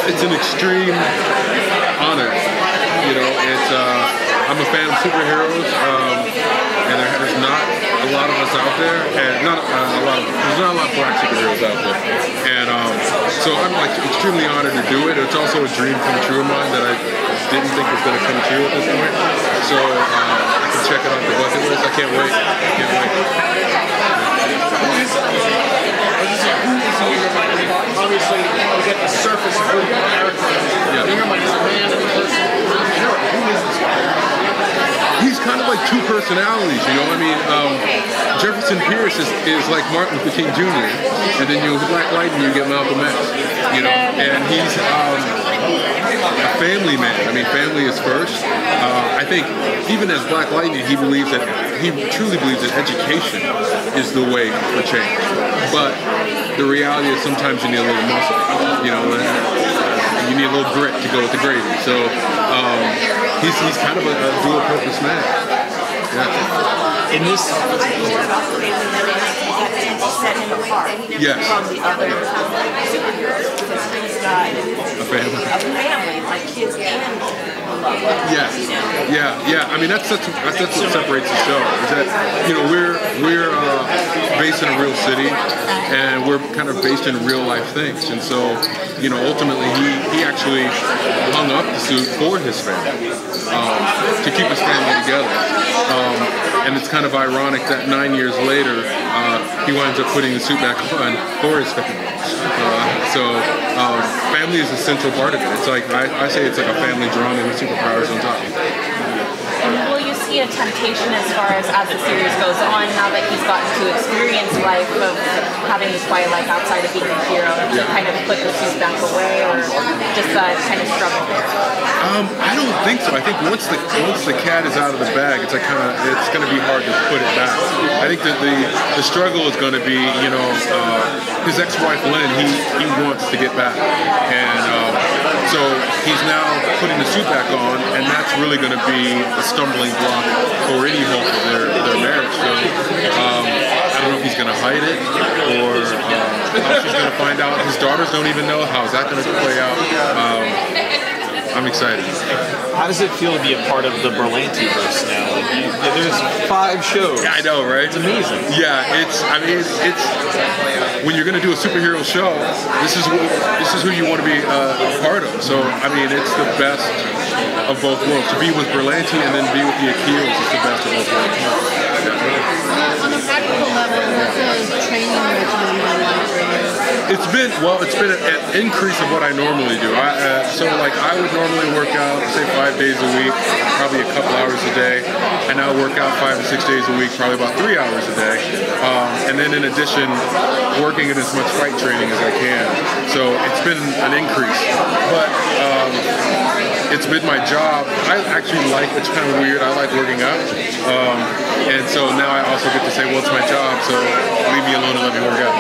it's an extreme honor. You know, it's I'm a fan of superheroes, and there's not a lot of us out there, and there's not a lot of black superheroes out there, and so I'm like extremely honored to do it. It's also a dream come true of mine that I didn't think was going to come true at this point. So I can check it off the bucket list. I can't wait. Obviously, you get the surface of who the character is. Yeah. You're like a man and a person. Who is this guy? He's kind of like two personalities, you know. I mean, Jefferson Pierce is like Martin Luther King Jr. And then you Black Lightning, you get Malcolm X, you know. And he's a family man. I mean, family is first. I think even as Black Lightning, he truly believes that education is the way for change. But the reality is sometimes you need a little muscle, you know. You need a little grit to go with the gravy. So he's kind of a dual-purpose man. Yeah. In this, set him apart yes. from the other superheroes because he's got a family, like kids and love. Yeah. I mean, that's what separates the show. Is that, you know, we're based in a real city, and we're kind of based in real life things. And so, you know, ultimately he actually hung up the suit for his family, to keep his family together. And it's kind of ironic that 9 years later, he winds up putting the suit back on for his family. Family is a central part of it. It's like, I say it's like a family drama with superpowers on top. Will you see a temptation as the series goes on, now that he's gotten to experience life of having the Twilight outside of being a hero, to kind of put the suit back away, or just kind of struggle there? I don't think so. I think once the cat is out of the bag, it's like it's going to be hard to put it back. I think that the struggle is going to be, you know, his ex-wife Lynn. He wants to get back, and so he's now putting the suit back on, and that's really going to be a stumbling block for any hope of their marriage. So I don't know if he's going to hide it, or how she's going to find out. His daughters don't even know. How's that going to play out? I'm excited. How does it feel to be a part of the Berlantiverse now? There's 5 shows. Yeah, I know, right? It's amazing. Yeah, it's when you're going to do a superhero show, this is who you want to be a part of. So, I mean, it's the best of both worlds. To be with Berlanti and then be with the Akils is the best of both worlds. On a practical level, what's the training regimen been like for you? It's been an increase of what I normally do. So like I would normally work out, say 5 days a week, probably a couple hours a day. I now work out 5 to 6 days a week, probably about 3 hours a day. And then in addition, working in as much fight training as I can. So it's been an increase. But it's been my job. I actually it's kind of weird, I like working out. And so now I also get to say, well, it's my job, so leave me alone and let me work out.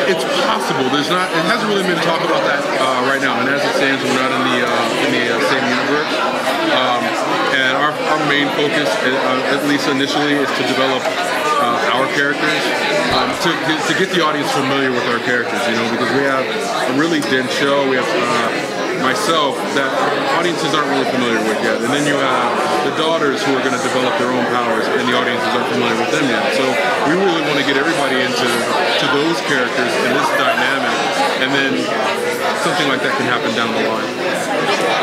It's possible. It hasn't really been talk about that right now, and as it stands, we're not in the same universe. And our main focus, at least initially, is to develop our characters, to get the audience familiar with our characters, you know, because we have a really dense show. We have myself that audiences aren't really familiar with yet, and then you have the daughters who are going to develop their own powers, and the audiences aren't familiar with them yet. So we really want to get everybody into those characters and this dynamic, and then something like that can happen down the line.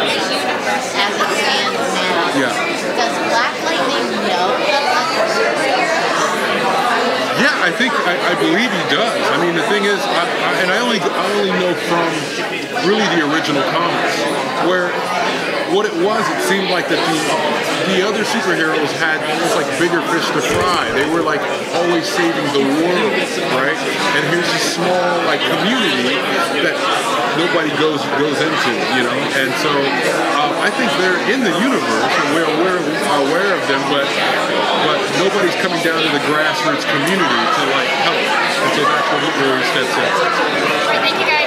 As it stands now, does Black Lightning know that Yeah, I believe he does. I mean, the thing is, I only know from really the original comics, where what it seemed like that the other superheroes had almost like bigger fish to fry. They were like always saving the world, right? And here's this small like community that nobody goes into, you know. And so I think they're in the universe, and we're aware of them, but nobody's coming down to the grassroots community to like help. And so that's where he steps in. Thank you guys.